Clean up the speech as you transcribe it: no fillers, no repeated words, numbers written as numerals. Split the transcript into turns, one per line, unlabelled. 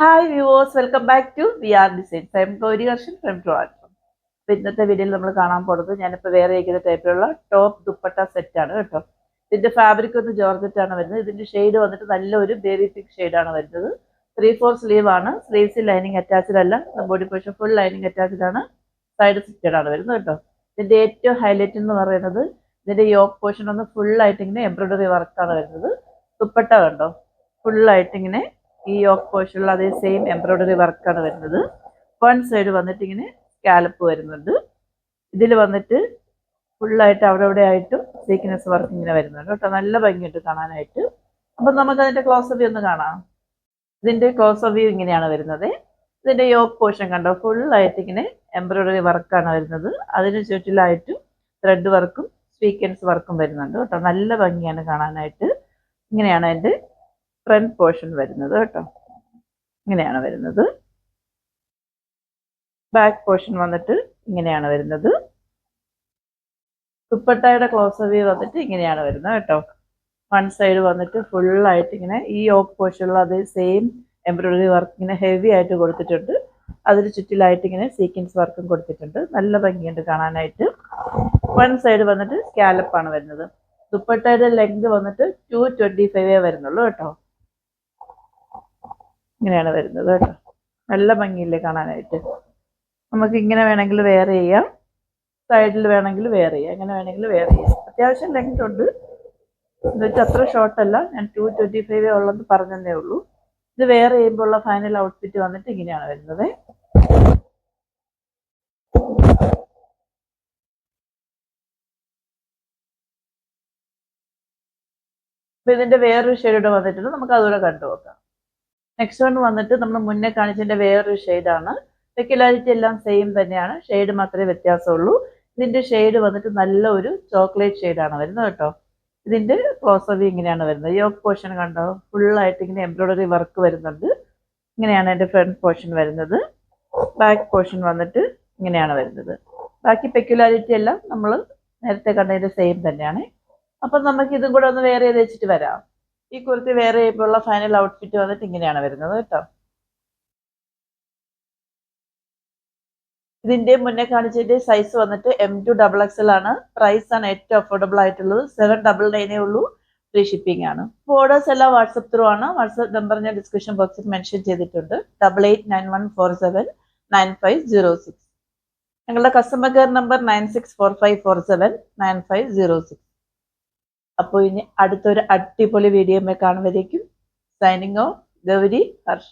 Hi viewers, welcome back to VR designs. I am Gauri Harshan from Trivandrum. അപ്പോൾ ഇന്നത്തെ വീഡിയോയിൽ നമ്മൾ കാണാൻ പോകുന്നത് ഞാനിപ്പോൾ വേറെ ഇരിക്കുന്ന ടൈപ്പിലുള്ള ടോപ്പ് ദുപ്പട്ട സെറ്റാണ് കേട്ടോ. ഇതിൻ്റെ ഫാബ്രിക് ഒന്ന് ജോർജറ്റാണ് വരുന്നത്. ഇതിൻ്റെ ഷെയ്ഡ് വന്നിട്ട് നല്ലൊരു ബേബി പിങ്ക് ഷെയ്ഡാണ് വരുന്നത്. 3/4 സ്ലീവ് ആണ്. സ്ലീവ്സിൽ ലൈനിങ് അറ്റാച്ച്ഡ് അല്ല. Body portion full lining attached ആണ്. സൈഡ് സ്റ്റിച്ചഡ് ആണ് വരുന്നത് കേട്ടോ. ഇതിൻ്റെ ഏറ്റവും ഹൈലൈറ്റ് എന്ന് പറയുന്നത് ഇതിൻ്റെ യോക്ക് പോർഷൻ ഒന്ന് ഫുള്ളായിട്ട് ഇങ്ങനെ എംബ്രോയിഡറി വർക്കാണ് വരുന്നത്. ദുപ്പട്ട കണ്ടോ, ഫുള്ളായിട്ട് ഇങ്ങനെ ഈ യോക്ക് പോർഷനിൽ അതേ സെയിം എംബ്രോയിഡറി വർക്കാണ് വരുന്നത്. വൺ സൈഡ് വന്നിട്ട് ഇങ്ങനെ സ്കാലപ്പ് വരുന്നുണ്ട്. ഇതിൽ വന്നിട്ട് ഫുള്ളായിട്ട് അവിടെ ആയിട്ടും സീക്വൻസ് വർക്ക് ഇങ്ങനെ വരുന്നുണ്ട് കേട്ടോ. നല്ല ഭംഗിയുണ്ട് കാണാനായിട്ട്. അപ്പം നമുക്ക് അതിൻ്റെ ക്ലോസ് വ്യൂ ഒന്ന് കാണാം. ഇതിൻ്റെ ക്ലോസ് വ്യൂ ഇങ്ങനെയാണ് വരുന്നത്. ഇതിൻ്റെ യോക്ക് പോർഷൻ കണ്ടോ, ഫുള്ളായിട്ട് ഇങ്ങനെ എംബ്രോയിഡറി വർക്കാണ് വരുന്നത്. അതിന് ചുറ്റിലായിട്ടും ത്രെഡ് വർക്കും സീക്വൻസ് വർക്കും വരുന്നുണ്ട് കേട്ടോ. നല്ല ഭംഗിയാണ് കാണാനായിട്ട്. ഇങ്ങനെയാണ് അതിൻ്റെ ഫ്രണ്ട് പോർഷൻ വരുന്നത് കേട്ടോ. ഇങ്ങനെയാണ് വരുന്നത്. ബാക്ക് പോർഷൻ വന്നിട്ട് ഇങ്ങനെയാണ് വരുന്നത്. ദുപ്പട്ടയുടെ ക്ലോസ് വ്യൂ വന്നിട്ട് ഇങ്ങനെയാണ് വരുന്നത് കേട്ടോ. വൺ സൈഡ് വന്നിട്ട് ഫുള്ളായിട്ട് ഇങ്ങനെ ഈ യോക്ക് പോർഷനിലുള്ള അതേ സെയിം എംബ്രോയിഡറി വർക്ക് ഇങ്ങനെ ഹെവി ആയിട്ട് കൊടുത്തിട്ടുണ്ട്. അതിന് ചുറ്റിലായിട്ട് ഇങ്ങനെ സീക്വൻസ് വർക്കും കൊടുത്തിട്ടുണ്ട്. നല്ല ഭംഗിയുണ്ട് കാണാനായിട്ട്. വൺ സൈഡ് വന്നിട്ട് സ്കാലപ്പാണ് വരുന്നത്. ദുപ്പട്ടയുടെ ലെങ്ത് വന്നിട്ട് 225 വരുന്നുള്ളൂ കേട്ടോ. ഇങ്ങനെയാണ് വരുന്നത് കേട്ടോ. നല്ല ഭംഗിയില്ലേ കാണാനായിട്ട്. നമുക്ക് ഇങ്ങനെ വേണമെങ്കിൽ വെയർ ചെയ്യാം, സൈഡിൽ വേണമെങ്കിൽ വെയർ ചെയ്യാം, എങ്ങനെ വേണമെങ്കിൽ വെയർ ചെയ്യാം. അത്യാവശ്യം ലെങ്ത് ഉണ്ട് എന്ന് വെച്ചാൽ അത്ര ഷോർട്ടല്ല. ഞാൻ 225 ഉള്ളത് പറഞ്ഞതേ ഉള്ളൂ. ഇത് വെയർ ചെയ്യുമ്പോൾ ഉള്ള ഫൈനൽ ഔട്ട്ഫിറ്റ് വന്നിട്ട് ഇങ്ങനെയാണ് വരുന്നത്. അപ്പൊ ഇതിന്റെ വേറൊരു ഷെയ്ഡ് വന്നിട്ടുണ്ട്. നമുക്ക് അതുകൂടെ കണ്ടു നോക്കാം. നെക്സ്റ്റ് വൺ വന്നിട്ട് നമ്മൾ മുന്നേ കാണിച്ചതിന്റെ വേറൊരു ഷെയ്ഡാണ്. സ്പെക്കുലാരിറ്റി എല്ലാം സെയിം തന്നെയാണ്, ഷെയ്ഡ് മാത്രമേ വ്യത്യാസമുള്ളൂ. ഇതിന്റെ ഷെയ്ഡ് വന്നിട്ട് നല്ല ഒരു ചോക്ലേറ്റ് ഷെയ്ഡാണ് വരുന്നത് കേട്ടോ. ഇതിന്റെ ക്ലോസ് വ്യൂ ഇങ്ങനെയാണ് വരുന്നത്. യോക്ക് പോർഷൻ കണ്ടോ, ഫുള്ളായിട്ട് ഇങ്ങനെ എംബ്രോയിഡറി വർക്ക് വരുന്നുണ്ട്. ഇങ്ങനെയാണ് എൻ്റെ ഫ്രണ്ട് പോർഷൻ വരുന്നത്. ബാക്ക് പോർഷൻ വന്നിട്ട് ഇങ്ങനെയാണ് വരുന്നത്. ബാക്കി പെക്യുലാരിറ്റി എല്ലാം നമ്മൾ നേരത്തെ കണ്ടതിന്റെ സെയിം തന്നെയാണ്. അപ്പം നമുക്ക് ഇതും കൂടെ ഒന്ന് വേറെ ചെയ്ത് വെച്ചിട്ട് വരാം. ഈ കുർത്തി വേറെ ചെയ്യുമ്പോഴുള്ള ഫൈനൽ ഔട്ട്ഫിറ്റ് വന്നിട്ട് ഇങ്ങനെയാണ് വരുന്നത് കേട്ടോ. ഇതിന്റെ മുന്നേ കാണിച്ചതിന്റെ സൈസ് വന്നിട്ട് M2 XXL ആണ്. പ്രൈസ് ആണ് ഏറ്റവും അഫോർഡബിൾ ആയിട്ടുള്ളത്. 799 ഉള്ളൂ. ഫ്രീ ഷിപ്പിംഗ് ആണ്. ഓർഡേഴ്സ് എല്ലാം വാട്സപ്പ് ത്രൂ ആണ്. വാട്സപ്പ് നമ്പർ ഞാൻ ഡിസ്ക്രിപ്ഷൻ ബോക്സിൽ മെൻഷൻ ചെയ്തിട്ടുണ്ട്. 8891479506. ഞങ്ങളുടെ കസ്റ്റമർ കെയർ നമ്പർ 9645479506. അപ്പോൾ ഇനി അടുത്തൊരു അടിപൊളി വീഡിയോ കാണുമ്പോഴേക്കും സൈനിങ് ഓഫ് ഗൗരി ഹർഷ്.